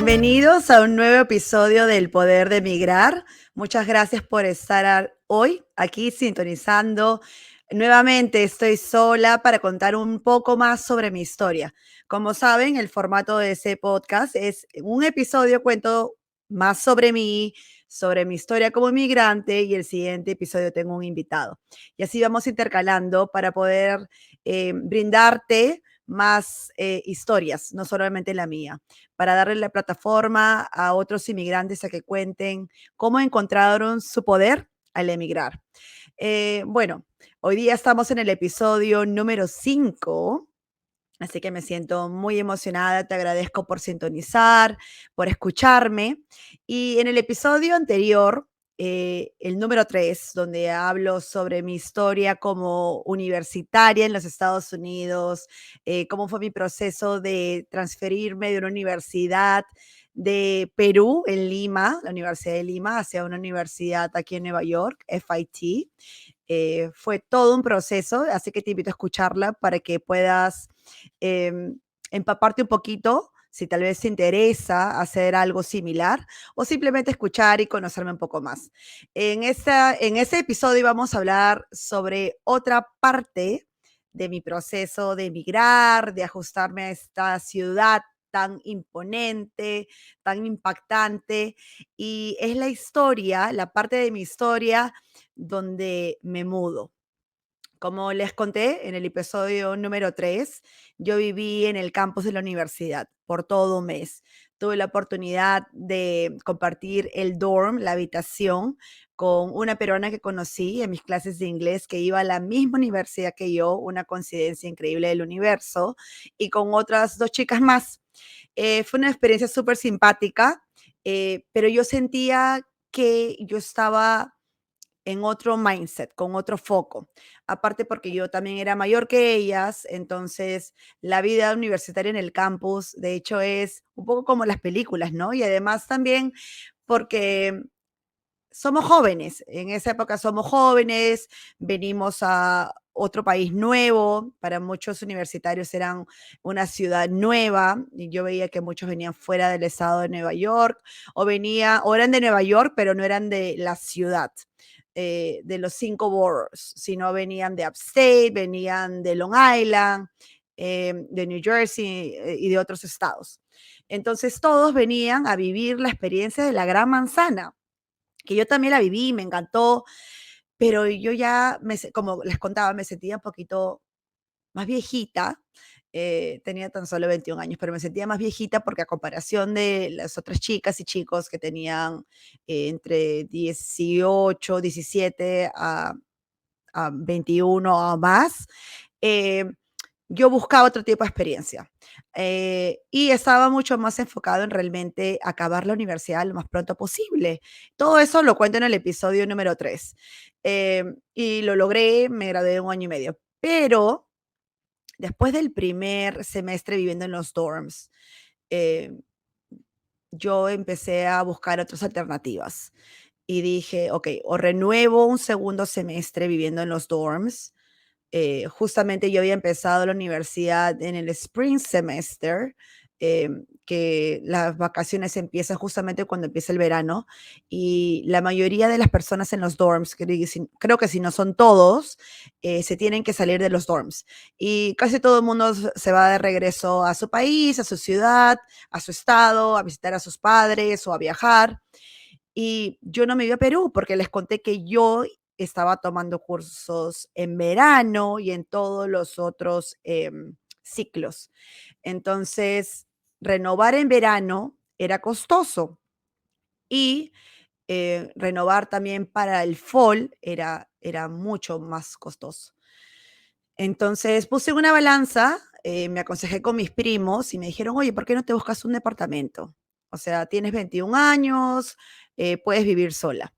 Bienvenidos a un nuevo episodio del Poder de Migrar. Muchas gracias por estar hoy aquí sintonizando. Nuevamente estoy sola para contar un poco más sobre mi historia. Como saben, el formato de ese podcast es un episodio cuento más sobre mi historia como migrante y el siguiente episodio tengo un invitado. Y así vamos intercalando para poder brindarte más historias, no solamente la mía, para darle la plataforma a otros inmigrantes a que cuenten cómo encontraron su poder al emigrar. Bueno, hoy día estamos en el episodio número 5. Así que me siento muy emocionada, te agradezco por sintonizar, por escucharme. Y en el episodio anterior, el número 3, donde hablo sobre mi historia como universitaria en los Estados Unidos, cómo fue mi proceso de transferirme de una universidad de Perú, en Lima, la Universidad de Lima, hacia una universidad aquí en Nueva York, FIT. Fue todo un proceso, así que te invito a escucharla para que puedas empaparte un poquito, si tal vez te interesa hacer algo similar o simplemente escuchar y conocerme un poco más. En ese episodio vamos a hablar sobre otra parte de mi proceso de emigrar, de ajustarme a esta ciudad tan imponente, tan impactante, y es la historia, la parte de mi historia donde me mudo. Como les conté en el episodio número 3, yo viví en el campus de la universidad por todo un mes. Tuve la oportunidad de compartir el dorm, la habitación, con una peruana que conocí en mis clases de inglés que iba a la misma universidad que yo, una coincidencia increíble del universo, y con otras dos chicas más. Fue una experiencia súper simpática, pero yo sentía que yo estaba en otro mindset, con otro foco. Aparte porque yo también era mayor que ellas, entonces la vida universitaria en el campus, de hecho, es un poco como las películas, ¿no? Y además también porque somos jóvenes, en esa época somos jóvenes, venimos a otro país nuevo, para muchos universitarios eran una ciudad nueva, y yo veía que muchos venían fuera del estado de Nueva York, o eran de Nueva York, pero no eran de la ciudad, de los 5 boroughs, sino venían de Upstate, venían de Long Island, de New Jersey, y de otros estados. Entonces todos venían a vivir la experiencia de la Gran Manzana, que yo también la viví, me encantó, pero yo ya, como les contaba, me sentía un poquito más viejita. Tenía tan solo 21 años, pero me sentía más viejita porque a comparación de las otras chicas y chicos que tenían entre 18, 17 a 21 o más, eh, yo buscaba otro tipo de experiencia, y estaba mucho más enfocado en realmente acabar la universidad lo más pronto posible. Todo eso lo cuento en el episodio número 3, y lo logré, me gradué 1 año y medio. Pero después del primer semestre viviendo en los dorms, eh, yo empecé a buscar otras alternativas y dije: "Okey, o renuevo un segundo semestre viviendo en los dorms". Justamente yo había empezado la universidad en el spring semester, que las vacaciones empiezan justamente cuando empieza el verano, y la mayoría de las personas en los dorms, creo que si no son todos, se tienen que salir de los dorms. Y casi todo el mundo se va de regreso a su país, a su ciudad, a su estado, a visitar a sus padres o a viajar. Y yo no me iba a Perú porque les conté que yo estaba tomando cursos en verano y en todos los otros ciclos. Entonces, renovar en verano era costoso y renovar también para el fall era mucho más costoso. Entonces puse una balanza, me aconsejé con mis primos y me dijeron: "Oye, ¿por qué no te buscas un departamento? O sea, tienes 21 años, puedes vivir sola".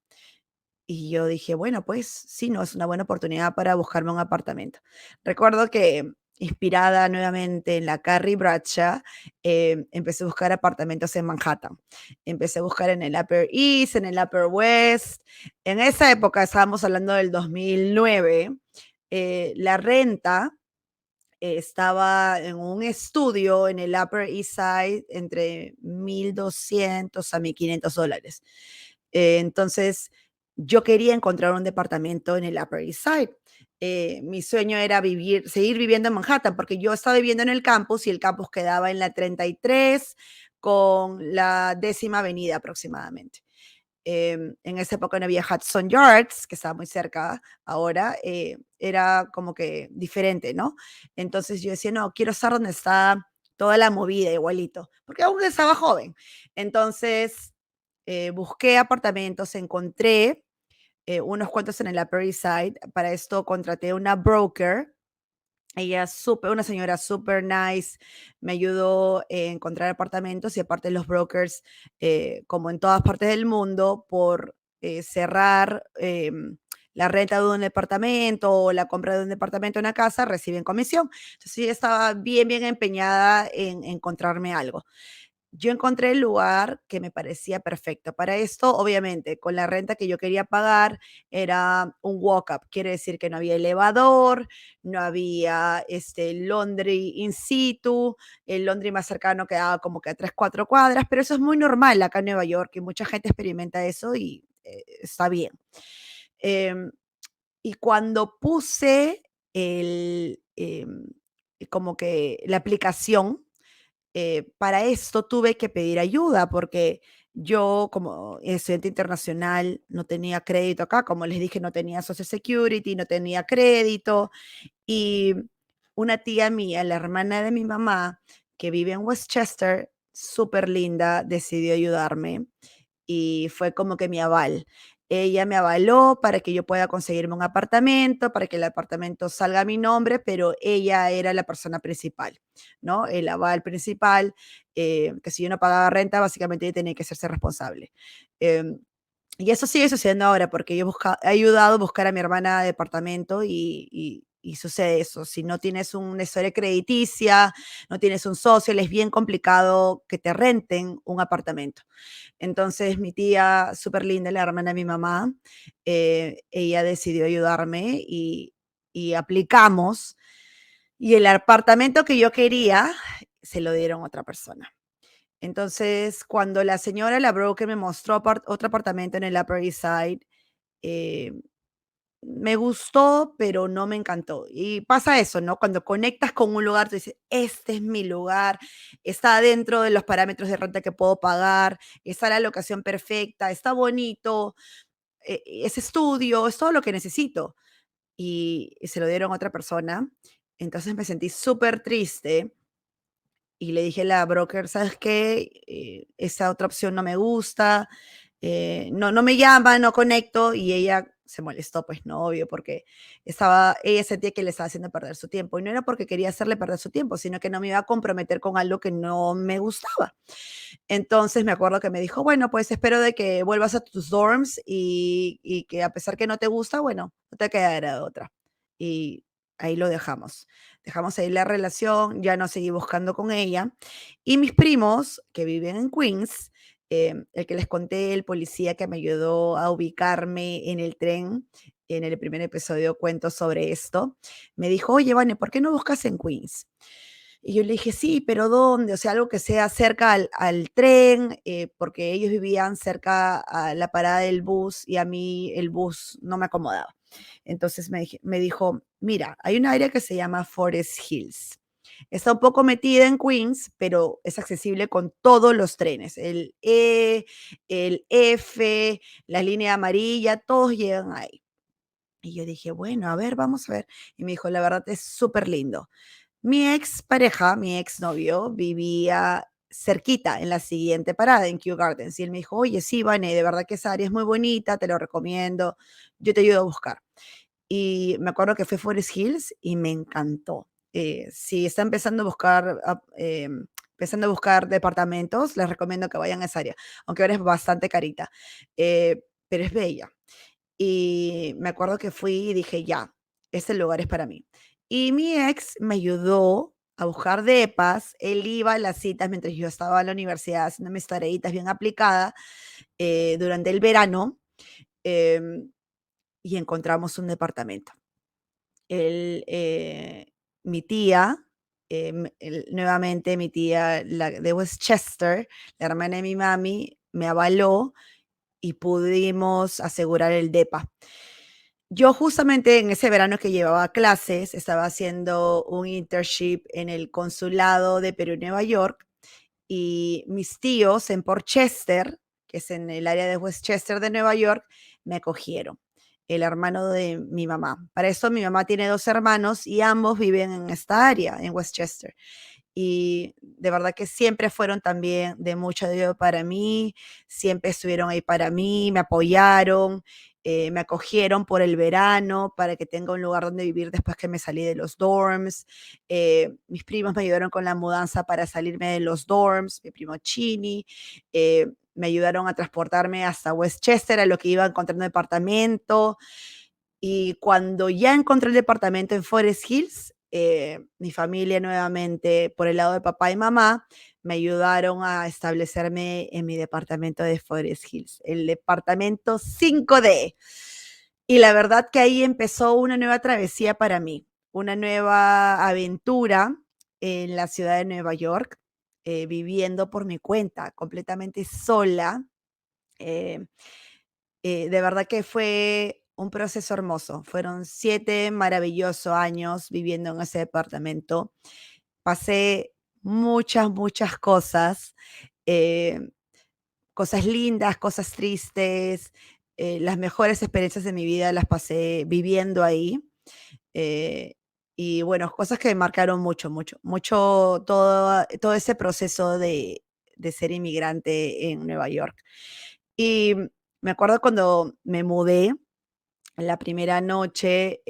Y yo dije: "Bueno, pues sí, no, es una buena oportunidad para buscarme un apartamento". Recuerdo que, inspirada nuevamente en la Carrie Bradshaw, empecé a buscar apartamentos en Manhattan. Empecé a buscar en el Upper East, en el Upper West. En esa época, estábamos hablando del 2009, la renta estaba en un estudio en el Upper East Side entre 1.200 a $1.500. Entonces, yo quería encontrar un departamento en el Upper East Side. Mi sueño era seguir viviendo en Manhattan, porque yo estaba viviendo en el campus y el campus quedaba en la 33 con la 10ª avenida aproximadamente. En esa época no había Hudson Yards, que estaba muy cerca ahora, era como que diferente, ¿no? Entonces yo decía, no, quiero estar donde está toda la movida igualito, porque aún estaba joven. Entonces busqué apartamentos, encontré unos cuantos en el Upper East Side. Para esto contraté una broker. Ella es una señora super nice, me ayudó a encontrar apartamentos y aparte los brokers, como en todas partes del mundo, por cerrar la renta de un departamento o la compra de un departamento en una casa, reciben comisión. Entonces, sí, estaba bien, bien empeñada en encontrarme algo. Yo encontré el lugar que me parecía perfecto. Para esto, obviamente, con la renta que yo quería pagar, era un walk-up. Quiere decir que no había elevador, no había laundry in situ, el laundry más cercano quedaba como que a 3, 4 cuadras, pero eso es muy normal acá en Nueva York y mucha gente experimenta eso y está bien. Em, y cuando puse como que la aplicación, para esto tuve que pedir ayuda porque yo como estudiante internacional no tenía crédito acá, como les dije, no tenía Social Security, no tenía crédito y una tía mía, la hermana de mi mamá, que vive en Westchester, súper linda, decidió ayudarme y fue como que mi aval. Ella me avaló para que yo pueda conseguirme un apartamento, para que el apartamento salga a mi nombre, pero ella era la persona principal, ¿no? El aval principal, que si yo no pagaba renta, básicamente ella tenía que hacerse responsable. Em, y eso sigue sucediendo ahora, porque yo he ayudado a buscar a mi hermana departamento y sucede eso. Si no tienes una historia crediticia, no tienes un socio, le es bien complicado que te renten un apartamento. Entonces mi tía, súper linda, la hermana de mi mamá, ella decidió ayudarme y aplicamos. Y el apartamento que yo quería se lo dieron a otra persona. Entonces, cuando la señora, la broker, me mostró otro apartamento en el Upper East Side, eh, me gustó, pero no me encantó. Y pasa eso, ¿no? Cuando conectas con un lugar, tú dices, este es mi lugar, está dentro de los parámetros de renta que puedo pagar, está la locación perfecta, está bonito, es estudio, es todo lo que necesito. Y se lo dieron a otra persona. Entonces me sentí súper triste y le dije a la broker, ¿sabes qué? Esa otra opción no me gusta, no me llama, no conecto, y ella se molestó, pues no, obvio, porque ella sentía que le estaba haciendo perder su tiempo, y no era porque quería hacerle perder su tiempo, sino que no me iba a comprometer con algo que no me gustaba. Entonces me acuerdo que me dijo, bueno, pues espero de que vuelvas a tus dorms y que a pesar que no te gusta, bueno, no te quedará de otra. Y ahí lo dejamos. Dejamos ahí la relación, ya no seguí buscando con ella. Y mis primos, que viven en Queens, el que les conté, el policía que me ayudó a ubicarme en el tren, en el primer episodio cuento sobre esto, me dijo, oye, Vane, ¿por qué no buscas en Queens? Y yo le dije, sí, pero ¿dónde? O sea, algo que sea cerca al tren, porque ellos vivían cerca a la parada del bus y a mí el bus no me acomodaba. Entonces me dijo, mira, hay un área que se llama Forest Hills. Está un poco metida en Queens, pero es accesible con todos los trenes. El E, el F, la línea amarilla, todos llegan ahí. Y yo dije, bueno, a ver, vamos a ver. Y me dijo, la verdad es súper lindo. Mi ex pareja, mi ex novio, vivía cerquita en la siguiente parada, en Kew Gardens. Y él me dijo, oye, sí, Vane, de verdad que esa área es muy bonita, te lo recomiendo, yo te ayudo a buscar. Y me acuerdo que fue Forest Hills y me encantó. Si está empezando a buscar departamentos, les recomiendo que vayan a esa área, aunque ahora es bastante carita, pero es bella. Y me acuerdo que fui y dije, ya, este lugar es para mí. Y mi ex me ayudó a buscar depas. Él iba a las citas mientras yo estaba en la universidad haciendo mis tareitas bien aplicadas durante el verano, em, y encontramos un departamento. Él mi tía, nuevamente mi tía la de Westchester, la hermana de mi mami, me avaló y pudimos asegurar el DEPA. Yo justamente en ese verano que llevaba clases, estaba haciendo un internship en el consulado de Perú en Nueva York y mis tíos en Port Chester, que es en el área de Westchester de Nueva York, me acogieron, el hermano de mi mamá. Para eso mi mamá tiene 2 hermanos y ambos viven en esta área, en Westchester. Y de verdad que siempre fueron también de mucho ayuda para mí, siempre estuvieron ahí para mí, me apoyaron, me acogieron por el verano para que tenga un lugar donde vivir después que me salí de los dorms. Mis primos me ayudaron con la mudanza para salirme de los dorms, mi primo Chini. Me ayudaron a transportarme hasta Westchester, a lo que iba encontrando departamento. Y cuando ya encontré el departamento en Forest Hills, mi familia nuevamente, por el lado de papá y mamá, me ayudaron a establecerme en mi departamento de Forest Hills, el departamento 5D. Y la verdad que ahí empezó una nueva travesía para mí, una nueva aventura en la ciudad de Nueva York, viviendo por mi cuenta, completamente sola. eh, de verdad que fue un proceso hermoso. Fueron 7 maravillosos años viviendo en ese departamento. Pasé muchas, muchas cosas, eh, cosas lindas, cosas tristes. Las mejores experiencias de mi vida las pasé viviendo ahí. eh, y bueno, cosas que me marcaron mucho, mucho, mucho todo ese proceso de ser inmigrante en Nueva York. Y me acuerdo cuando me mudé, la primera noche,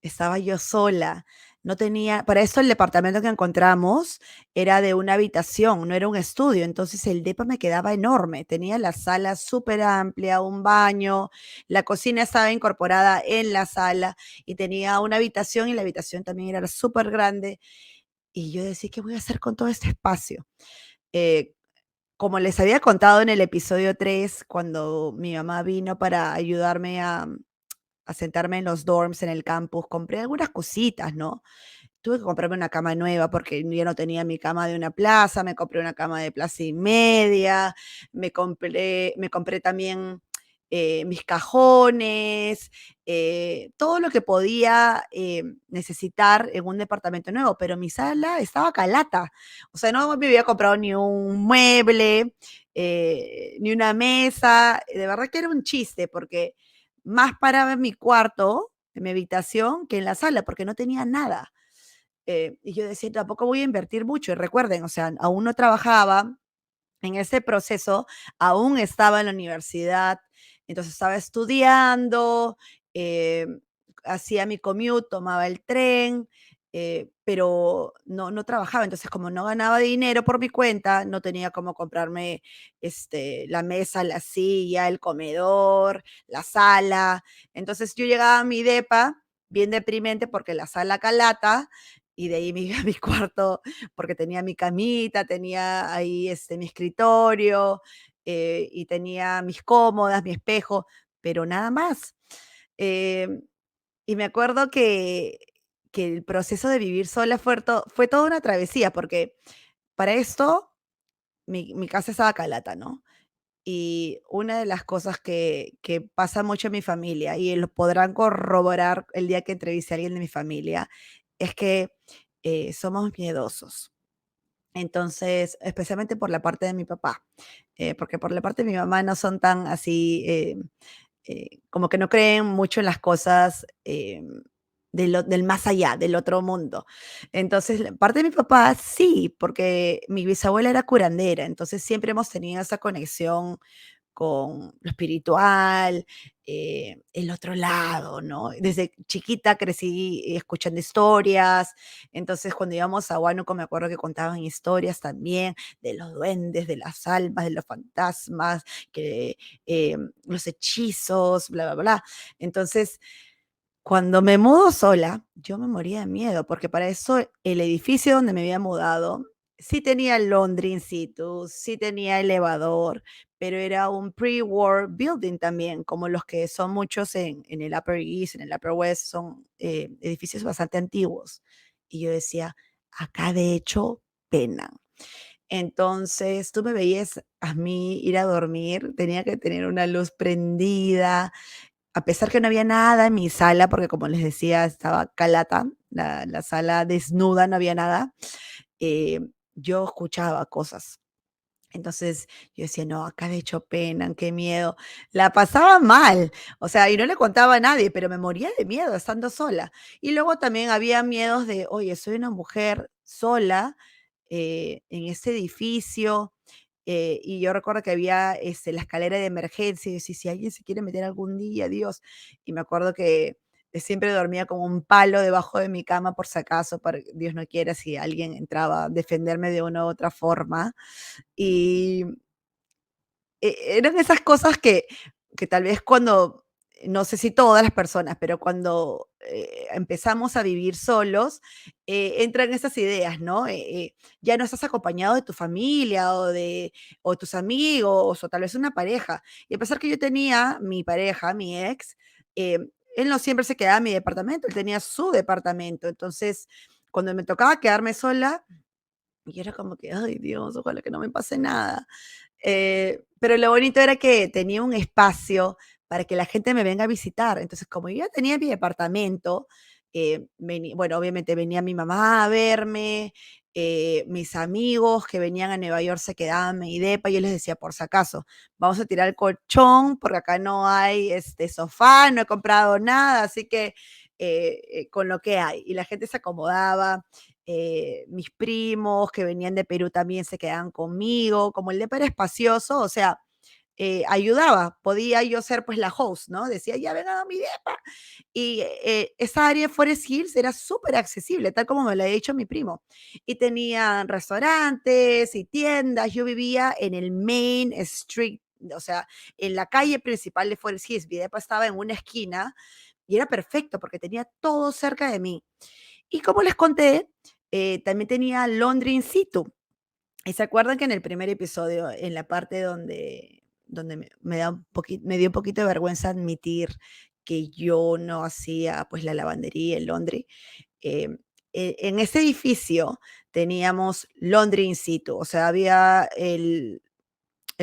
estaba yo sola. No tenía, para eso el departamento que encontramos era de una habitación, no era un estudio. Entonces el depa me quedaba enorme. Tenía la sala súper amplia, un baño, la cocina estaba incorporada en la sala y tenía una habitación y la habitación también era súper grande. Y yo decía, ¿qué voy a hacer con todo este espacio? Eh, Como les había contado en el episodio 3 cuando mi mamá vino para ayudarme a sentarme en los dorms en el campus, compré algunas cositas, ¿no? Tuve que comprarme una cama nueva porque yo no tenía mi cama de una plaza, me compré una cama de plaza y media, me compré también mis cajones, todo lo que podía necesitar en un departamento nuevo, pero mi sala estaba calata. O sea, no me había comprado ni un mueble, ni una mesa. De verdad que era un chiste porque más paraba en mi cuarto, en mi habitación, que en la sala, porque no tenía nada. Y yo decía, tampoco voy a invertir mucho. Y recuerden, o sea, aún no trabajaba en ese proceso, aún estaba en la universidad, entonces estaba estudiando, eh, hacía mi commute, tomaba el tren, pero no trabajaba. Entonces, como no ganaba dinero por mi cuenta, no tenía cómo comprarme la mesa, la silla, el comedor, la sala. Entonces yo llegaba a mi depa bien deprimente porque la sala calata y de ahí me iba a mi cuarto porque tenía mi camita, tenía ahí mi escritorio, y tenía mis cómodas, mi espejo, pero nada más. Em, y me acuerdo que el proceso de vivir sola fue toda una travesía, porque para esto mi casa estaba calata, ¿no? Y una de las cosas que pasa mucho en mi familia, y lo podrán corroborar el día que entreviste a alguien de mi familia, es que somos miedosos. Entonces, especialmente por la parte de mi papá, porque por la parte de mi mamá no son tan así, como que no creen mucho en las cosas del más allá, del otro mundo. Entonces, la parte de mi papá sí, porque mi bisabuela era curandera, entonces siempre hemos tenido esa conexión con lo espiritual, el otro lado, ¿no? Desde chiquita crecí escuchando historias, entonces cuando íbamos a Huánuco me acuerdo que contaban historias también de los duendes, de las almas, de los fantasmas, que los hechizos, bla, bla, bla. Entonces, cuando me mudo sola, yo me moría de miedo, porque para eso el edificio donde me había mudado Sí tenía laundry in situ, sí tenía elevador, pero era un pre-war building también, como los que son muchos en el Upper East, en el Upper West, son edificios bastante antiguos. Y yo decía, acá de hecho penan. Entonces, tú me veías a mí ir a dormir, tenía que tener una luz prendida, a pesar que no había nada en mi sala, porque como les decía, estaba calata, la sala desnuda, no había nada. eh, yo escuchaba cosas. Entonces yo decía, no, acá de hecho penan, qué miedo. La pasaba mal, o sea, y no le contaba a nadie, pero me moría de miedo estando sola. Y luego también había miedos de, oye, soy una mujer sola en este edificio. Y yo recuerdo que había la escalera de emergencia y yo decía, si alguien se quiere meter algún día, Dios. Y me acuerdo que siempre dormía como un palo debajo de mi cama por si acaso, para, Dios no quiera, si alguien entraba a defenderme de una u otra forma. Y eran esas cosas que tal vez cuando, no sé si todas las personas, pero cuando empezamos a vivir solos, entran esas ideas, ¿no? Ya no estás acompañado de tu familia o tus amigos o tal vez una pareja. Y a pesar que yo tenía mi pareja, mi ex, eh, él no siempre se quedaba en mi departamento, él tenía su departamento. Entonces, cuando me tocaba quedarme sola, y era como que, ay Dios, ojalá que no me pase nada. Pero lo bonito era que tenía un espacio para que la gente me venga a visitar. Entonces, como yo ya tenía mi departamento, bueno, obviamente venía mi mamá a verme, mis amigos que venían a Nueva York se quedaban en mi depa, yo les decía, por si acaso, vamos a tirar el colchón, porque acá no hay sofá, no he comprado nada, así que con lo que hay. Y la gente se acomodaba, mis primos que venían de Perú también se quedaban conmigo, como el depa era espacioso, o sea, ayudaba, podía yo ser pues la host, ¿no? Decía, ya vengan a mi depa. Y esa área de Forest Hills era súper accesible, tal como me lo ha dicho mi primo. Y tenían restaurantes y tiendas, yo vivía en el Main Street, o sea, en la calle principal de Forest Hills, mi depa estaba en una esquina y era perfecto porque tenía todo cerca de mí. Y como les conté, también tenía laundry in situ. Y se acuerdan que en el primer episodio, en la parte donde me dio un poquito de vergüenza admitir que yo no hacía pues la lavandería, el laundry. eh, en ese edificio teníamos laundry in situ, o sea, había el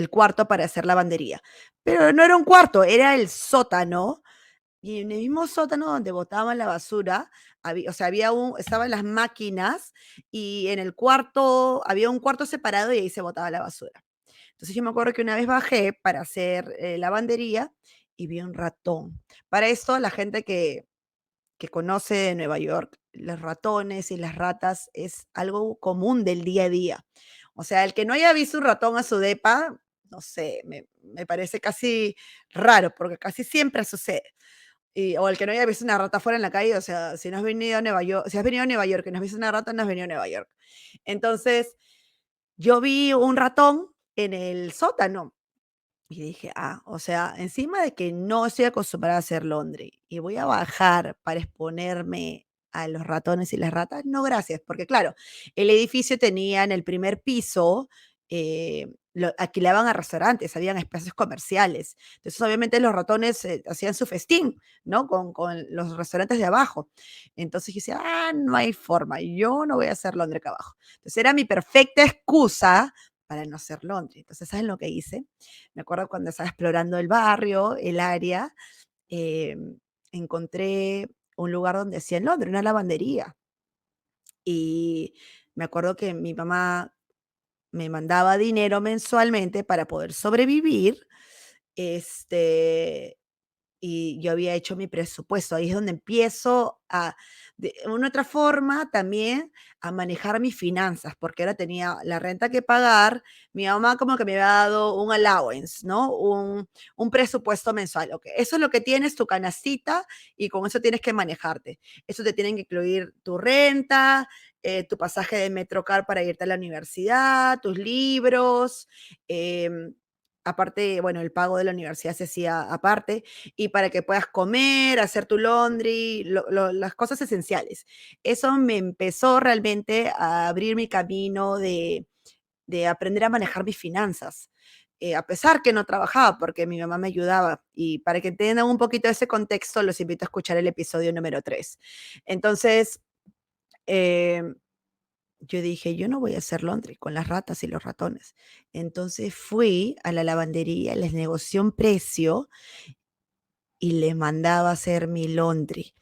cuarto para hacer lavandería. Pero no era un cuarto, era el sótano y en el mismo sótano donde botaban la basura, o sea, estaban las máquinas y en el cuarto, había un cuarto separado y ahí se botaba la basura. Entonces yo me acuerdo que una vez bajé para hacer lavandería y vi un ratón. Para esto, la gente que conoce de Nueva York, los ratones y las ratas es algo común del día a día. O sea, el que no haya visto un ratón a su depa, no sé, me parece casi raro, porque casi siempre sucede. O el que no haya visto una rata fuera en la calle, o sea, si no has venido a Nueva York, si has venido a Nueva York y no has visto una rata, no has venido a Nueva York. Entonces, yo vi un ratón en el sótano y dije, o sea, encima de que no estoy acostumbrada a hacer laundry y voy a bajar para exponerme a los ratones y las ratas, no, gracias, porque claro, el edificio tenía en el primer piso, alquilaban a restaurantes, habían espacios comerciales. Entonces, obviamente, los ratones hacían su festín, ¿no? Con los restaurantes de abajo. Entonces, yo decía, no hay forma, yo no voy a hacer laundry acá abajo. Entonces, era mi perfecta excusa para no hacer laundry. Entonces, ¿saben lo que hice? Me acuerdo cuando estaba explorando el barrio, el área, encontré un lugar donde hacían laundry, una lavandería. Y me acuerdo que mi mamá me mandaba dinero mensualmente para poder sobrevivir. Este, y yo había hecho mi presupuesto. Ahí es donde empiezo de una otra forma también a manejar mis finanzas, porque ahora tenía la renta que pagar, mi mamá como que me había dado un allowance, ¿no? Un presupuesto mensual. Ok, eso es lo que tienes, tu canastita, y con eso tienes que manejarte. Eso te tienen que incluir tu renta, tu pasaje de Metrocar para irte a la universidad, tus libros, em, aparte, bueno, el pago de la universidad se hacía aparte, y para que puedas comer, hacer tu laundry, las cosas esenciales. Eso me empezó realmente a abrir mi camino de aprender a manejar mis finanzas. A pesar que no trabajaba, porque mi mamá me ayudaba. Y para que tengan un poquito de ese contexto, los invito a escuchar el episodio número 3. Entonces, eh, yo dije, yo no voy a hacer laundry con las ratas y los ratones. Entonces fui a la lavandería, les negocié un precio y les mandaba a hacer mi laundry.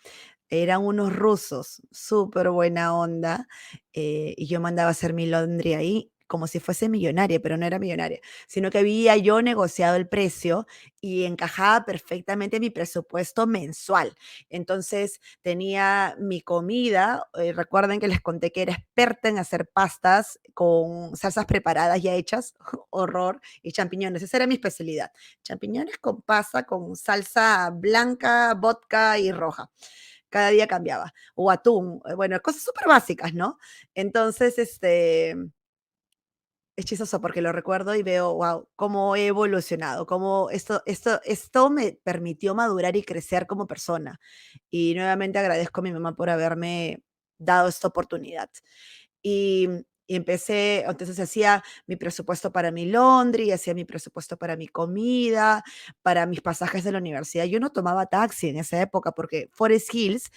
Eran unos rusos, súper buena onda, y yo mandaba a hacer mi laundry ahí como si fuese millonaria, pero no era millonaria, sino que había yo negociado el precio y encajaba perfectamente en mi presupuesto mensual. Entonces, tenía mi comida, recuerden que les conté que era experta en hacer pastas con salsas preparadas ya hechas, horror, y champiñones, esa era mi especialidad. Champiñones con pasta, con salsa blanca, vodka y roja. Cada día cambiaba. O atún, bueno, cosas súper básicas, ¿no? Entonces, es chistoso porque lo recuerdo y veo, wow, cómo he evolucionado, cómo esto me permitió madurar y crecer como persona. Y nuevamente agradezco a mi mamá por haberme dado esta oportunidad. Y, y empecé, entonces hacía mi presupuesto para mi laundry, hacía mi presupuesto para mi comida, para mis pasajes de la universidad. Yo no tomaba taxi en esa época porque Forest Hills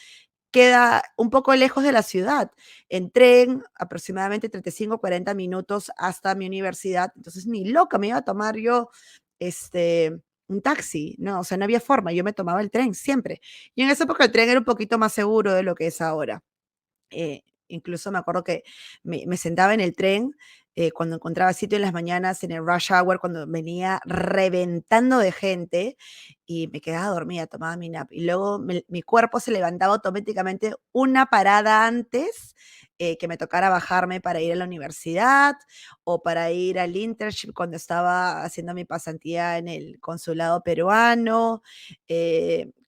queda un poco lejos de la ciudad, en tren, aproximadamente 35, 40 minutos hasta mi universidad. Entonces, ni loca me iba a tomar yo, un taxi, no, o sea, no había forma, yo me tomaba el tren siempre. Y en esa época el tren era un poquito más seguro de lo que es ahora. Incluso me acuerdo que me sentaba en el tren, cuando encontraba sitio en las mañanas, en el rush hour, cuando venía reventando de gente, y me quedaba dormida, tomaba mi nap. Y luego mi cuerpo se levantaba automáticamente una parada antes, que me tocara bajarme para ir a la universidad o para ir al internship cuando estaba haciendo mi pasantía en el consulado peruano,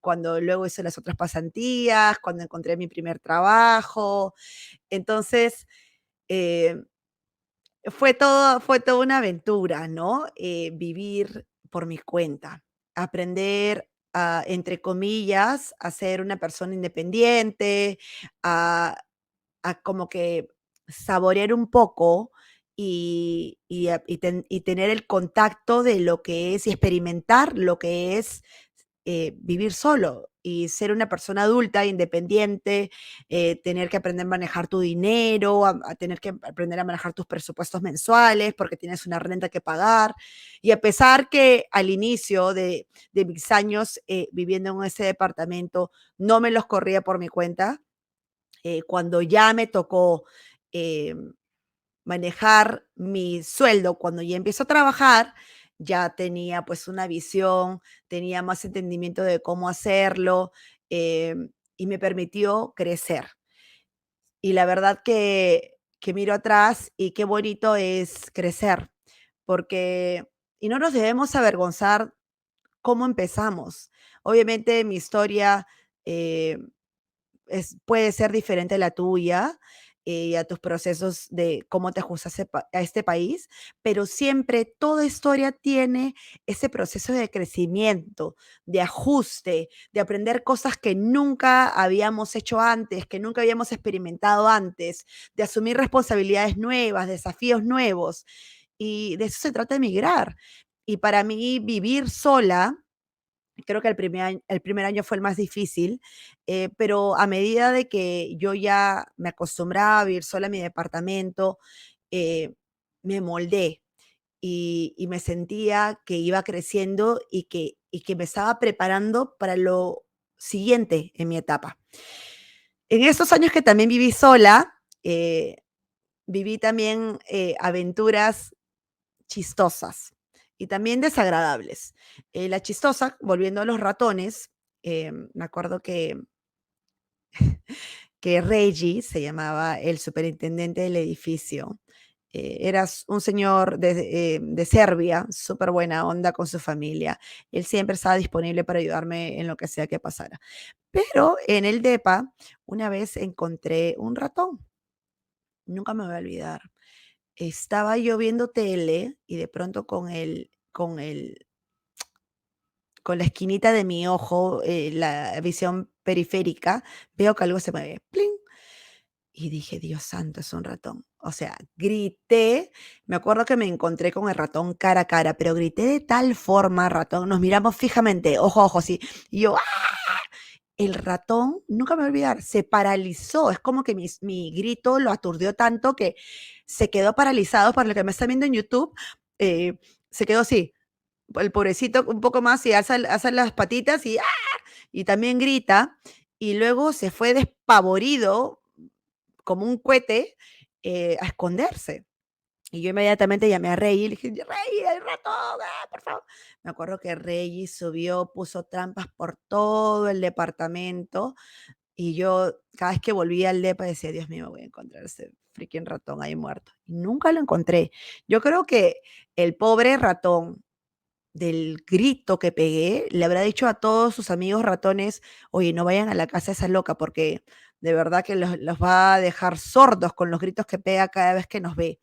cuando luego hice las otras pasantías, cuando encontré mi primer trabajo. Entonces, eh, fue toda una aventura, ¿no? Vivir por mi cuenta, aprender a, entre comillas, a ser una persona independiente, a como que saborear un poco y tener el contacto de lo que es y experimentar lo que es, vivir solo y ser una persona adulta, independiente, tener que aprender a manejar tu dinero, a tener que aprender a manejar tus presupuestos mensuales porque tienes una renta que pagar. Y a pesar que al inicio de mis años, viviendo en ese departamento, no me los corría por mi cuenta, cuando ya me tocó, eh, manejar mi sueldo, cuando ya empiezo a trabajar, ya tenía pues una visión, tenía más entendimiento de cómo hacerlo, y me permitió crecer. Y la verdad que miro atrás y qué bonito es crecer, porque y no nos debemos avergonzar cómo empezamos. Obviamente mi historia, eh, puede ser diferente a la tuya, y a tus procesos de cómo te ajustas a este país, pero siempre toda historia tiene ese proceso de crecimiento, de ajuste, de aprender cosas que nunca habíamos hecho antes, que nunca habíamos experimentado antes, de asumir responsabilidades nuevas, desafíos nuevos. Y de eso se trata de emigrar. Y para mí vivir sola, creo que el primer año fue el más difícil, pero a medida de que yo ya me acostumbraba a vivir sola en mi departamento, eh, me moldé y me sentía que iba creciendo y que me estaba preparando para lo siguiente en mi etapa. En esos años que también viví sola, viví también aventuras chistosas y también desagradables. La chistosa, volviendo a los ratones, me acuerdo que Reggie se llamaba el superintendente del edificio. Era un señor de Serbia, súper buena onda con su familia. Él siempre estaba disponible para ayudarme en lo que sea que pasara. Pero en el DEPA, una vez encontré un ratón. Nunca me voy a olvidar. Estaba yo viendo tele y de pronto con el con con la esquinita de mi ojo, la visión periférica, veo que algo se mueve, ¡plin! Y dije: "Dios santo, es un ratón". O sea, grité, me acuerdo que me encontré con el ratón cara a cara, pero grité de tal forma, ratón, nos miramos fijamente, ojo a ojo, así, y yo: "¡Ah!". El ratón, nunca me voy a olvidar, se paralizó, es como que mi grito lo aturdió tanto que se quedó paralizado, para lo que me está viendo en YouTube, se quedó así, el pobrecito un poco más y alza las patitas y, ¡ah!, y también grita, y luego se fue despavorido como un cohete, a esconderse. Y yo inmediatamente llamé a Reggie y le dije: "Reggie, hay ratón, por favor". Me acuerdo que Reggie subió, puso trampas por todo el departamento y yo cada vez que volvía al depa decía: "Dios mío, voy a encontrar ese freaking ratón ahí muerto". Y nunca lo encontré. Yo creo que el pobre ratón, del grito que pegué, le habrá dicho a todos sus amigos ratones: "Oye, no vayan a la casa de esa loca, porque de verdad que los va a dejar sordos con los gritos que pega cada vez que nos ve",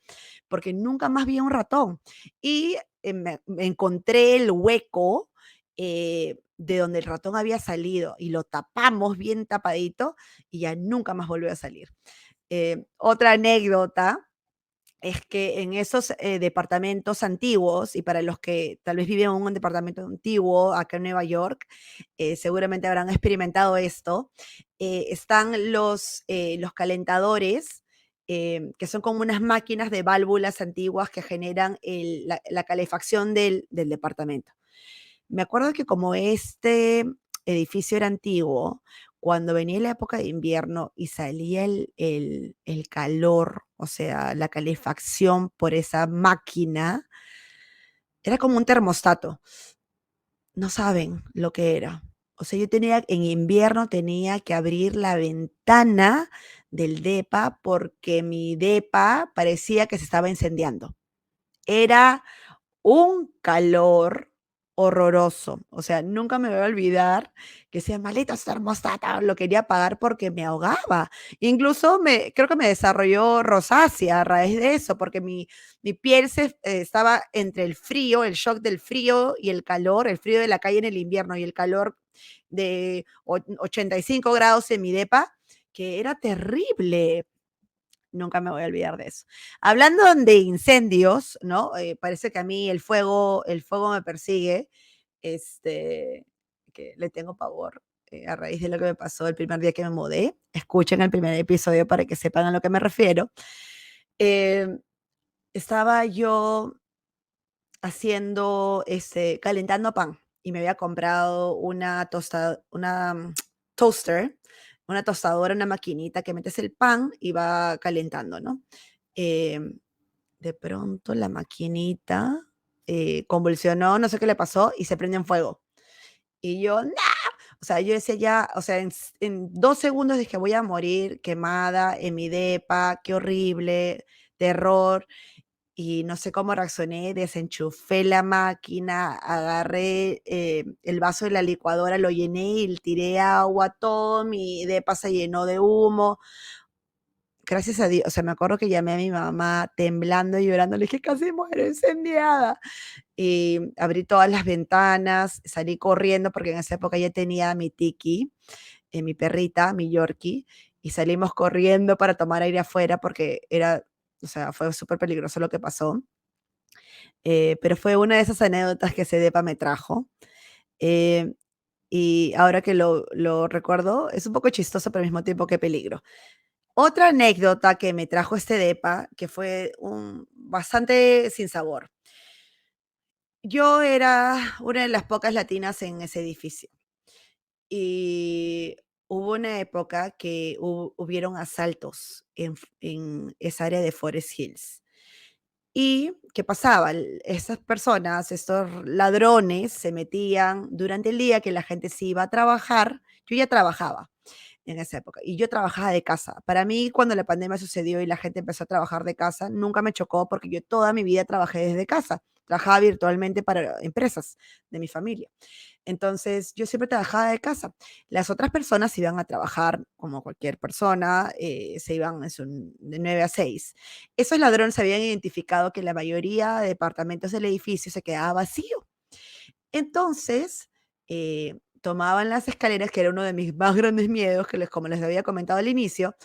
porque nunca más vi a un ratón. Y, me encontré el hueco, de donde el ratón había salido, y lo tapamos bien tapadito, y ya nunca más volvió a salir. Otra anécdota es que en esos, departamentos antiguos, y para los que tal vez viven en un departamento antiguo acá en Nueva York, seguramente habrán experimentado esto, están los calentadores, que son como unas máquinas de válvulas antiguas que generan la calefacción del departamento. Me acuerdo que como este edificio era antiguo, cuando venía la época de invierno y salía el calor, o sea, la calefacción por esa máquina, era como un termostato. No saben lo que era. O sea, yo tenía en invierno tenía que abrir la ventana del depa porque mi depa parecía que se estaba incendiando. Era un calor horroroso. O sea, nunca me voy a olvidar que decía: "Maldito termostato", lo quería apagar porque me ahogaba. Incluso creo que me desarrolló rosácea a raíz de eso, porque mi piel estaba entre el frío, el shock del frío y el calor, el frío de la calle en el invierno y el calor de 85 grados en mi depa, que era terrible. Nunca me voy a olvidar de eso. Hablando de incendios, ¿no? Parece que a mí el fuego me persigue, este, que le tengo pavor, a raíz de lo que me pasó el primer día que me mudé. Escuchen el primer episodio para que sepan a lo que me refiero. Em, Estaba yo calentando pan y me había comprado una toaster, una tostadora, una maquinita que metes el pan y va calentando, ¿no? Em, de pronto la maquinita, convulsionó, no sé qué le pasó y se prende en fuego. Y yo, ¡no! O sea, yo decía ya, o sea, en 2 segundos dije: "Voy a morir quemada en mi depa, qué horrible, terror". Y no sé cómo reaccioné, desenchufé la máquina, agarré, el vaso de la licuadora, lo llené y le tiré agua, todo mi depa se llenó de humo. Gracias a Dios, o sea, me acuerdo que llamé a mi mamá temblando y llorando, le dije: "Casi muero incendiada". Y abrí todas las ventanas, salí corriendo, porque en esa época ya tenía mi Tiki, mi perrita, mi Yorkie, y salimos corriendo para tomar aire afuera, porque o sea, fue súper peligroso lo que pasó. Pero fue una de esas anécdotas que ese depa me trajo. Eh, y ahora que lo recuerdo, es un poco chistoso, pero al mismo tiempo qué peligro. Otra anécdota que me trajo este depa, que fue bastante sin sabor. Yo era una de las pocas latinas en ese edificio y hubo una época que hubieron asaltos en esa área de Forest Hills. ¿Y qué pasaba? Esas personas, estos ladrones se metían durante el día que la gente se iba a trabajar. Yo ya trabajaba en esa época y yo trabajaba de casa. Para mí, cuando la pandemia sucedió y la gente empezó a trabajar de casa, nunca me chocó porque yo toda mi vida trabajé desde casa. trabajaba virtualmente para empresas de mi familia. Entonces, yo siempre trabajaba de casa. Las otras personas iban a trabajar como cualquier persona, se iban de 9 a 6. Esos ladrones habían identificado que la mayoría de departamentos del edificio se quedaba vacío. Entonces, tomaban las escaleras, que era uno de mis más grandes miedos, como les había comentado al inicio,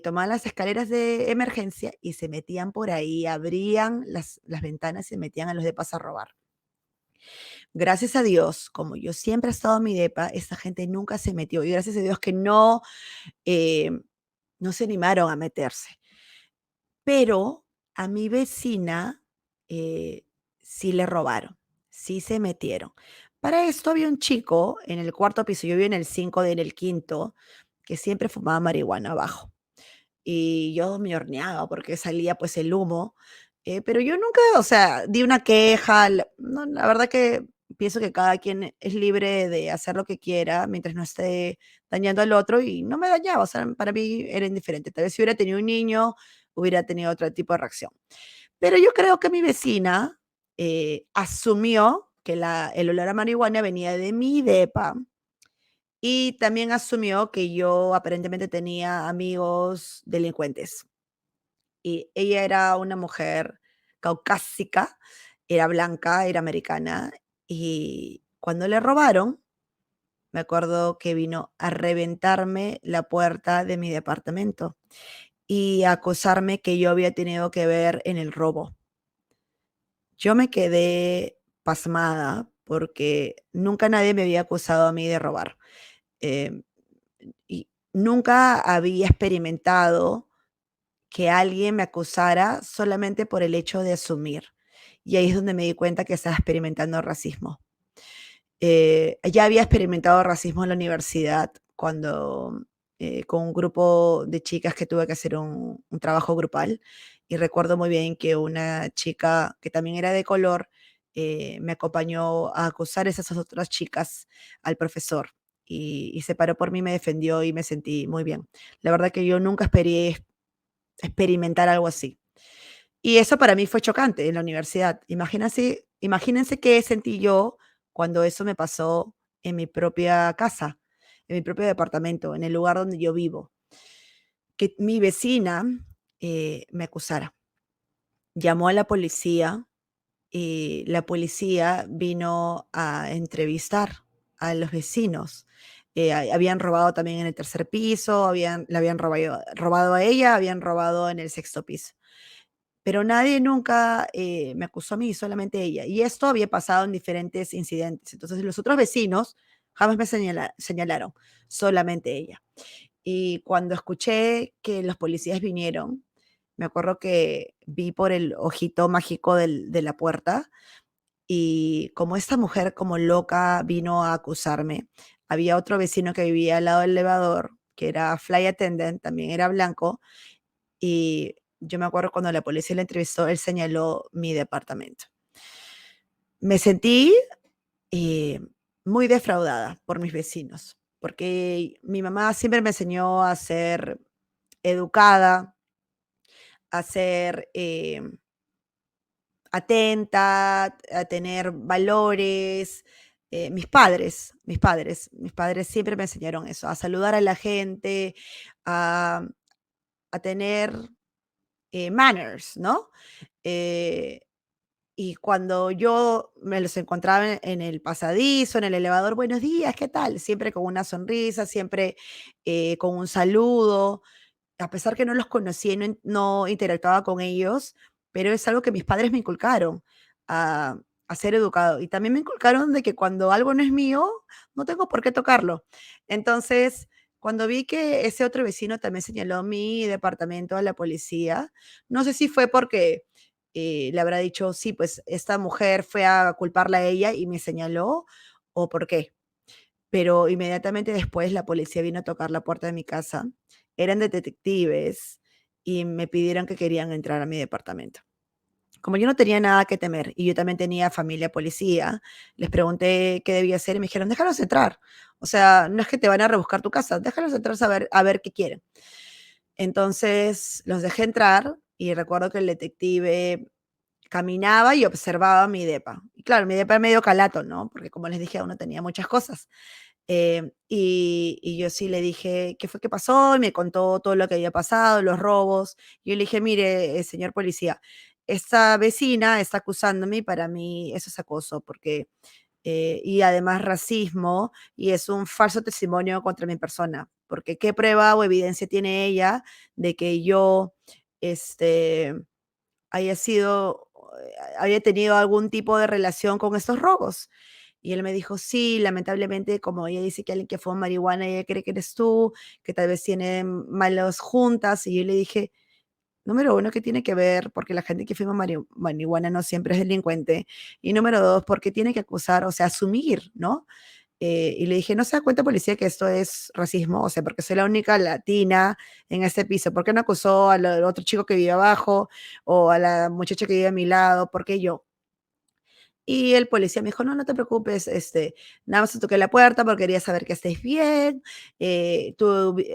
tomaban las escaleras de emergencia y se metían por ahí, abrían las ventanas y se metían a los depas a robar. Gracias a Dios, como yo siempre he estado en mi depa, esta gente nunca se metió y gracias a Dios que eh, no se animaron a meterse. Pero a mi vecina sí le robaron, sí se metieron. Para esto había un chico en el cuarto piso, yo vivía en el 5 de en el quinto, que siempre fumaba marihuana abajo. Y yo me horneaba porque salía pues el humo, pero yo nunca, o sea, di una queja, no, la verdad que pienso que cada quien es libre de hacer lo que quiera mientras no esté dañando al otro y no me dañaba, o sea, para mí era indiferente. Tal vez si hubiera tenido un niño, hubiera tenido otro tipo de reacción. Pero yo creo que mi vecina asumió que el olor a marihuana venía de mi depa y también asumió que yo aparentemente tenía amigos delincuentes. Y ella era una mujer caucásica, era blanca, era americana, y cuando le robaron, me acuerdo que vino a reventarme la puerta de mi departamento y a acusarme que yo había tenido que ver en el robo. Yo me quedé pasmada porque nunca nadie me había acusado a mí de robar. Em, y nunca había experimentado que alguien me acusara solamente por el hecho de asumir. Y ahí es donde me di cuenta que estaba experimentando racismo. Ya había experimentado racismo en la universidad cuando con un grupo de chicas que tuve que hacer un trabajo grupal y recuerdo muy bien que una chica que también era de color me acompañó a acusar a esas otras chicas al profesor y se paró por mí, me defendió y me sentí muy bien. La verdad que yo nunca esperé experimentar algo así. Y eso para mí fue chocante en la universidad. Imagínense qué sentí yo cuando eso me pasó en mi propia casa, en mi propio departamento, en el lugar donde yo vivo. Que mi vecina me acusara. Llamó a la policía y la policía vino a entrevistar a los vecinos. Habían robado también en el tercer piso, le habían robado a ella, habían robado en el sexto piso. Pero nadie nunca, me acusó a mí, solamente ella. Y esto había pasado en diferentes incidentes. Entonces, los otros vecinos jamás me señalaron, solamente ella. Y cuando escuché que los policías vinieron, me acuerdo que vi por el ojito mágico de la puerta y como esta mujer como loca vino a acusarme, había otro vecino que vivía al lado del elevador, que era fly attendant, también era blanco, y yo me acuerdo cuando la policía le entrevistó, él señaló mi departamento. Me sentí eh, muy defraudada por mis vecinos, porque mi mamá siempre me enseñó a ser educada, a ser atenta, a tener valores. Mis padres siempre me enseñaron eso, a saludar a la gente, a, a tener manners, ¿no? Eh, Y cuando yo me los encontraba en el pasadizo, en el elevador, buenos días, ¿qué tal? Siempre con una sonrisa, siempre con un saludo, a pesar que no los conocía y no interactuaba con ellos, pero es algo que mis padres me inculcaron a, a ser educado. Y también me inculcaron de que cuando algo no es mío, no tengo por qué tocarlo. Entonces, cuando vi que ese otro vecino también señaló mi departamento a la policía, no sé si fue porque le habrá dicho, sí, pues esta mujer fue a culparla a ella y me señaló, o por qué. Pero inmediatamente después la policía vino a tocar la puerta de mi casa. Eran detectives y me pidieron que querían entrar a mi departamento. Como yo no tenía nada que temer y yo también tenía familia policía, les pregunté qué debía hacer y me dijeron, déjalos entrar. O sea, no es que te van a rebuscar tu casa, déjalos entrar a ver qué quieren. Entonces los dejé entrar y recuerdo que el detective caminaba y observaba mi depa. Y claro, mi depa es medio calato, ¿no? Porque como les dije, uno tenía muchas cosas. Y yo sí le dije, ¿qué fue que pasó? Y me contó todo lo que había pasado, los robos. Yo le dije, mire, señor policía, esta vecina está acusándome y para mí eso es acoso, porque, y además racismo, y es un falso testimonio contra mi persona, porque qué prueba o evidencia tiene ella de que yo, este, haya sido, haya tenido algún tipo de relación con estos robos. Y él me dijo, sí, lamentablemente, como ella dice que alguien que fue marihuana, ella cree que eres tú, que tal vez tiene malas juntas. Y yo le dije, número uno, ¿qué tiene que ver? Porque la gente que fuma marihuana no siempre es delincuente. Y número dos, ¿por qué tiene que acusar, o sea, asumir, ¿no? Y le dije, ¿no se da cuenta, policía, que esto es racismo? O sea, porque soy la única latina en este piso. ¿Por qué no acusó al otro chico que vive abajo o a la muchacha que vive a mi lado? ¿Por qué yo? Y el policía me dijo, no, no te preocupes, nada más te toqué la puerta porque quería saber que estés bien.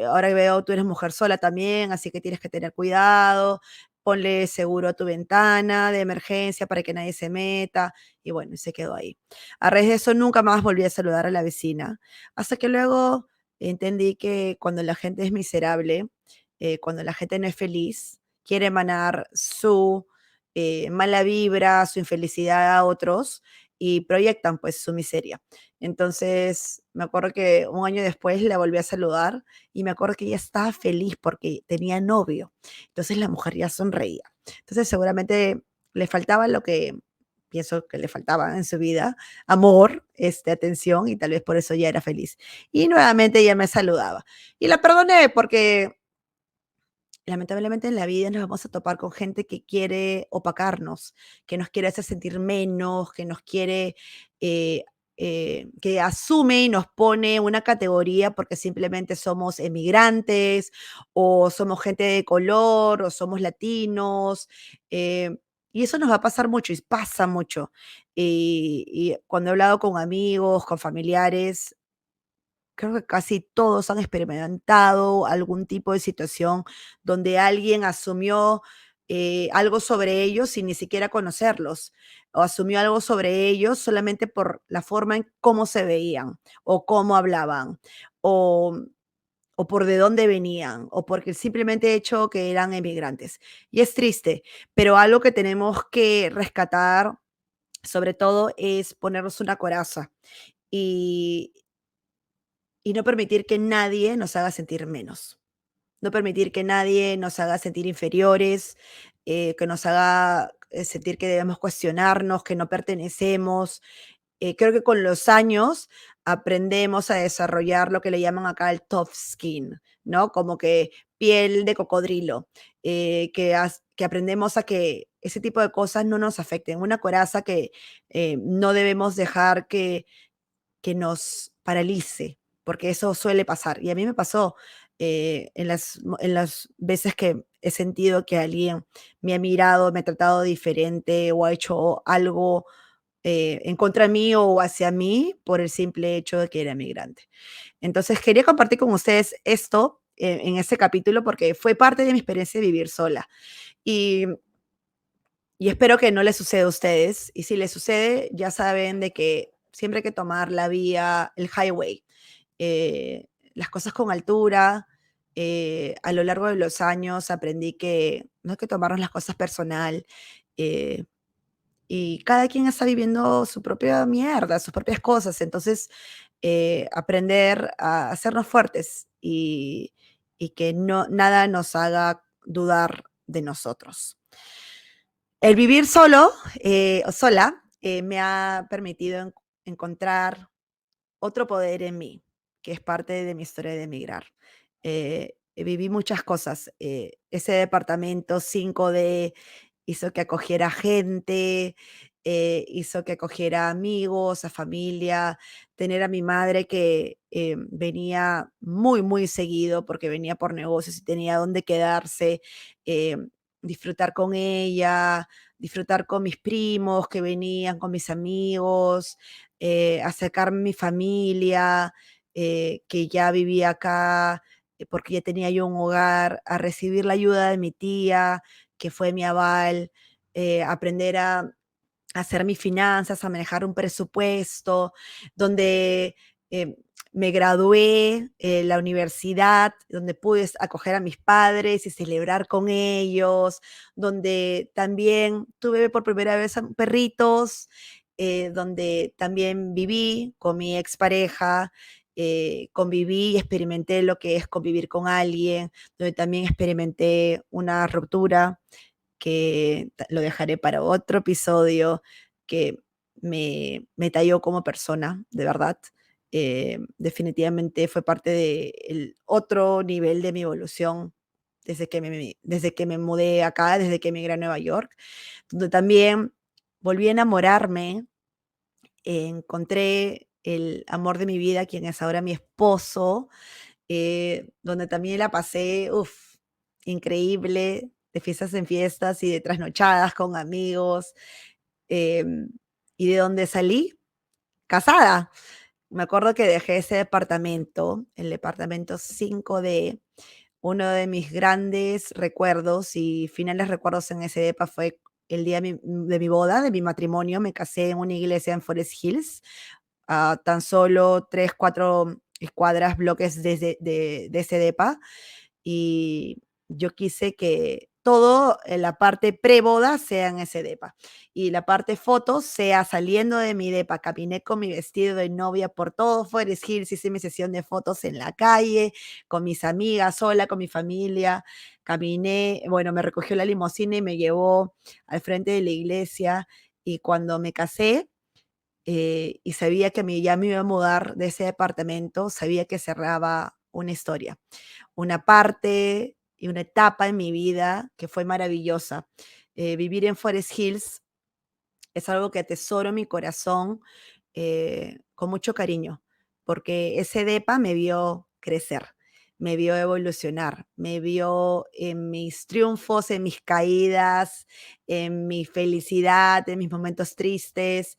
Ahora veo, tú eres mujer sola también, así que tienes que tener cuidado. Ponle seguro a tu ventana de emergencia para que nadie se meta. Y bueno, y se quedó ahí. A raíz de eso, nunca más volví a saludar a la vecina. Hasta que luego entendí que cuando la gente es miserable, cuando la gente no es feliz, quiere emanar su mala vibra, su infelicidad a otros y proyectan pues su miseria. Entonces, me acuerdo que un año después la volví a saludar y me acuerdo que ella estaba feliz porque tenía novio. Entonces la mujer ya sonreía. Entonces seguramente le faltaba lo que pienso que le faltaba en su vida, amor, atención, y tal vez por eso ya era feliz. Y nuevamente ella me saludaba. Y la perdoné porque lamentablemente en la vida nos vamos a topar con gente que quiere opacarnos, que nos quiere hacer sentir menos, que nos quiere, eh, que asume y nos pone una categoría porque simplemente somos emigrantes o somos gente de color o somos latinos. eh, y eso nos va a pasar mucho y pasa mucho. Y cuando he hablado con amigos, con familiares, creo que casi todos han experimentado algún tipo de situación donde alguien asumió algo sobre ellos sin ni siquiera conocerlos, o asumió algo sobre ellos solamente por la forma en cómo se veían, o cómo hablaban, o, o por de dónde venían, o porque el simplemente hecho que eran emigrantes. Y es triste, pero algo que tenemos que rescatar, sobre todo, es ponernos una coraza. Y, y no permitir que nadie nos haga sentir menos. No permitir que nadie nos haga sentir inferiores, que nos haga sentir que debemos cuestionarnos, que no pertenecemos. Creo que con los años aprendemos a desarrollar lo que le llaman acá el tough skin, ¿no? Como que piel de cocodrilo, que aprendemos a que ese tipo de cosas no nos afecten. Una coraza que no debemos dejar que nos paralice, porque eso suele pasar. Y a mí me pasó en las veces que he sentido que alguien me ha mirado, me ha tratado diferente o ha hecho algo en contra mío o hacia mí por el simple hecho de que era migrante. Entonces quería compartir con ustedes esto en este capítulo porque fue parte de mi experiencia de vivir sola. Y y espero que no les suceda a ustedes. Y si les sucede, ya saben de que siempre hay que tomar la vía, el highway. Las cosas con altura. A lo largo de los años aprendí que no hay que tomarnos las cosas personal. eh, y cada quien está viviendo su propia mierda, sus propias cosas. Entonces, aprender a hacernos fuertes y que no, nada nos haga dudar de nosotros. El vivir solo o sola me ha permitido encontrar otro poder en mí, que es parte de mi historia de emigrar. Viví muchas cosas. Ese departamento 5D hizo que acogiera gente, hizo que acogiera amigos, a familia, tener a mi madre que venía muy, muy seguido porque venía por negocios y tenía dónde quedarse, eh, disfrutar con ella, disfrutar con mis primos que venían, con mis amigos, acercarme a mi familia, que ya vivía acá, porque ya tenía yo un hogar, a recibir la ayuda de mi tía, que fue mi aval. aprender a hacer mis finanzas, a manejar un presupuesto, donde eh, me gradué en la universidad, donde pude acoger a mis padres y celebrar con ellos, donde también tuve por primera vez perritos, donde también viví con mi expareja, conviví y experimenté lo que es convivir con alguien, donde también experimenté una ruptura que lo dejaré para otro episodio, que me talló como persona, de verdad. Definitivamente fue parte del otro nivel de mi evolución desde que me mudé acá, desde que emigré a Nueva York, donde también volví a enamorarme, encontré el amor de mi vida, quien es ahora mi esposo, donde también la pasé, uf, increíble, de fiestas en fiestas y de trasnochadas con amigos, em, y de donde salí, casada. Me acuerdo que dejé ese departamento, el departamento 5D, uno de mis grandes recuerdos y finales recuerdos en ese depa fue el día de mi boda, de mi matrimonio. Me casé en una iglesia en Forest Hills, a tan solo 3 4 cuadras, bloques de ese depa, y yo quise que todo en la parte preboda sea en ese depa, y la parte fotos sea saliendo de mi depa. Caminé con mi vestido de novia por todo Forest Hills, hice mi sesión de fotos en la calle, con mis amigas, sola, con mi familia. Caminé, bueno, me recogió la limusina y me llevó al frente de la iglesia, y cuando me casé, y sabía que ya me iba a mudar de ese departamento, sabía que cerraba una historia, una parte y una etapa en mi vida que fue maravillosa. Vivir en Forest Hills es algo que atesoro en mi corazón, con mucho cariño, porque ese depa me vio crecer, me vio evolucionar, me vio en mis triunfos, en mis caídas, en mi felicidad, en mis momentos tristes,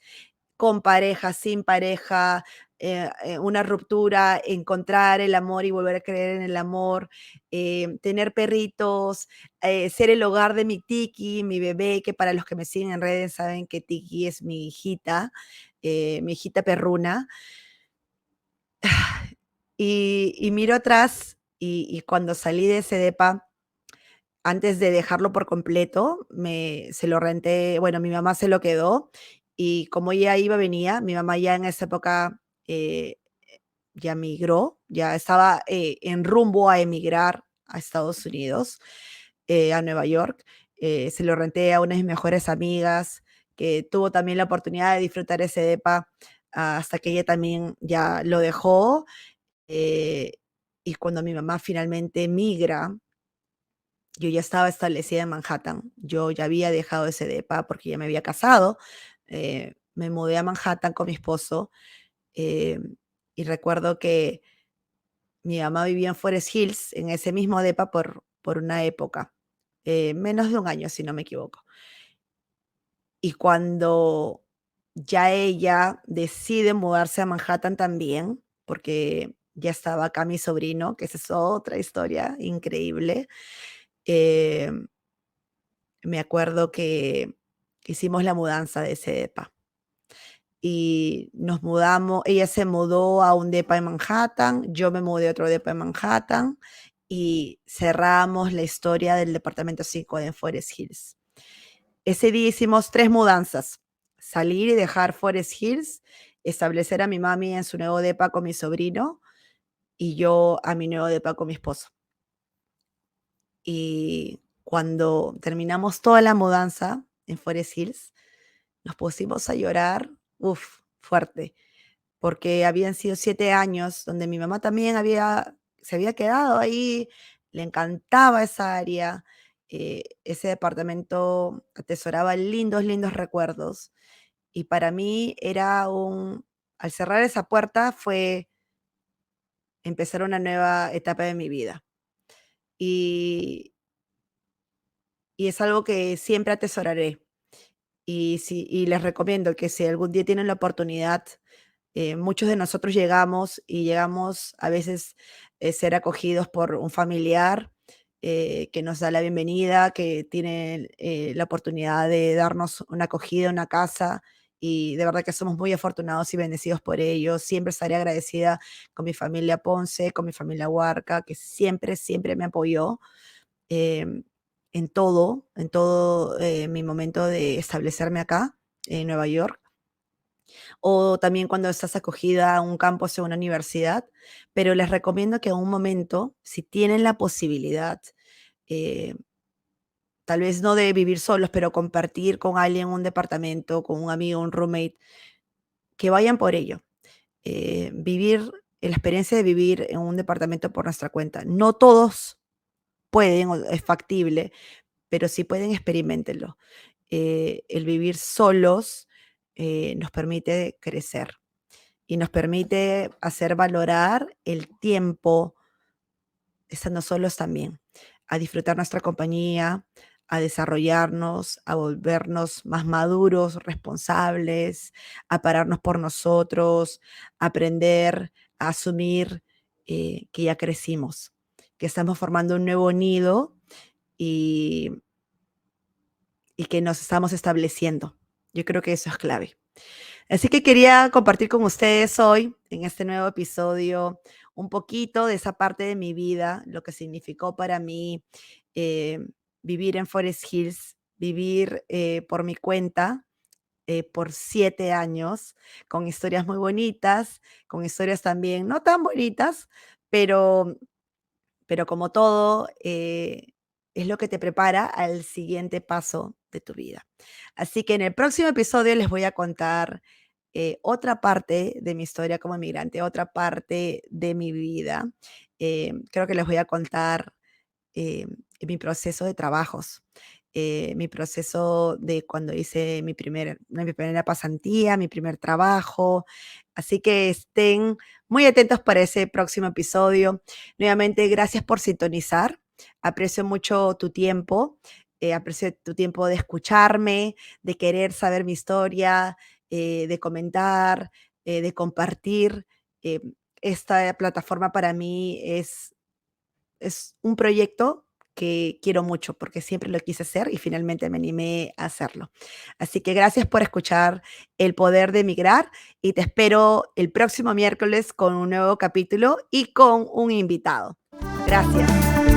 con pareja, sin pareja, una ruptura, encontrar el amor y volver a creer en el amor, tener perritos, ser el hogar de mi Tiki, mi bebé, que para los que me siguen en redes saben que Tiki es mi hijita perruna. Y miro atrás y cuando salí de ese depa, antes de dejarlo por completo, se lo renté, bueno, mi mamá se lo quedó, y como ella iba, venía, mi mamá ya en esa época, ya migró, ya estaba, en rumbo a emigrar a Estados Unidos, a Nueva York. Se lo renté a una de mis mejores amigas, que tuvo también la oportunidad de disfrutar ese depa, hasta que ella también ya lo dejó, eh, y cuando mi mamá finalmente migra, yo ya estaba establecida en Manhattan. Yo ya había dejado ese depa porque ya me había casado. Me mudé a Manhattan con mi esposo, y recuerdo que mi mamá vivía en Forest Hills, en ese mismo depa por una época, menos de un año, si no me equivoco. Y cuando ya ella decide mudarse a Manhattan también, porque ya estaba acá mi sobrino, que esa es otra historia increíble. em, Me acuerdo que hicimos la mudanza de ese depa y nos mudamos. Ella se mudó a un depa en Manhattan, yo me mudé a otro depa en Manhattan y cerramos la historia del departamento 5 de Forest Hills. Ese día hicimos 3 mudanzas: salir y dejar Forest Hills, establecer a mi mami en su nuevo depa con mi sobrino y yo a mi nuevo depa con mi esposo. Y cuando terminamos toda la mudanza en Forest Hills, nos pusimos a llorar, uf, fuerte, porque habían sido 7 años donde mi mamá también se había quedado ahí, le encantaba esa área, ese departamento atesoraba lindos, lindos recuerdos. Y para mí al cerrar esa puerta fue empezar una nueva etapa de mi vida. Y, y es algo que siempre atesoraré. Y les recomiendo que si algún día tienen la oportunidad, muchos de nosotros llegamos a veces, ser acogidos por un familiar, que nos da la bienvenida, que tiene la oportunidad de darnos una acogida, una casa, y de verdad que somos muy afortunados y bendecidos por ello. Siempre estaré agradecida con mi familia Ponce, con mi familia Huarca, que siempre, siempre me apoyó em, en todo mi momento de establecerme acá, en Nueva York, o también cuando estás acogida a un campus o una universidad, pero les recomiendo que en un momento, si tienen la posibilidad, eh, tal vez no de vivir solos, pero compartir con alguien un departamento, con un amigo, un roommate, que vayan por ello. Vivir, la experiencia de vivir en un departamento por nuestra cuenta. No todos pueden, o es factible, pero si pueden, experimentenlo. El vivir solos nos permite crecer y nos permite hacer valorar el tiempo estando solos también, a disfrutar nuestra compañía, a desarrollarnos, a volvernos más maduros, responsables, a pararnos por nosotros, a aprender, a asumir que ya crecimos, que estamos formando un nuevo nido y, y que nos estamos estableciendo. Yo creo que eso es clave. Así que quería compartir con ustedes hoy, en este nuevo episodio, un poquito de esa parte de mi vida, lo que significó para mí eh, vivir en Forest Hills, vivir por mi cuenta por 7 años, con historias muy bonitas, con historias también no tan bonitas, pero como todo, es lo que te prepara al siguiente paso de tu vida. Así que en el próximo episodio les voy a contar otra parte de mi historia como inmigrante, otra parte de mi vida. Creo que les voy a contar eh, mi proceso de trabajos, mi proceso de cuando hice mi primera pasantía, mi primer trabajo. Así que estén muy atentos para ese próximo episodio. Nuevamente, gracias por sintonizar. Aprecio mucho tu tiempo. Aprecio tu tiempo de escucharme, de querer saber mi historia, de comentar, de compartir. Eh, Esta plataforma para mí es un proyecto que quiero mucho porque siempre lo quise hacer y finalmente me animé a hacerlo. Así que gracias por escuchar El Poder de Migrar y te espero el próximo miércoles con un nuevo capítulo y con un invitado. Gracias.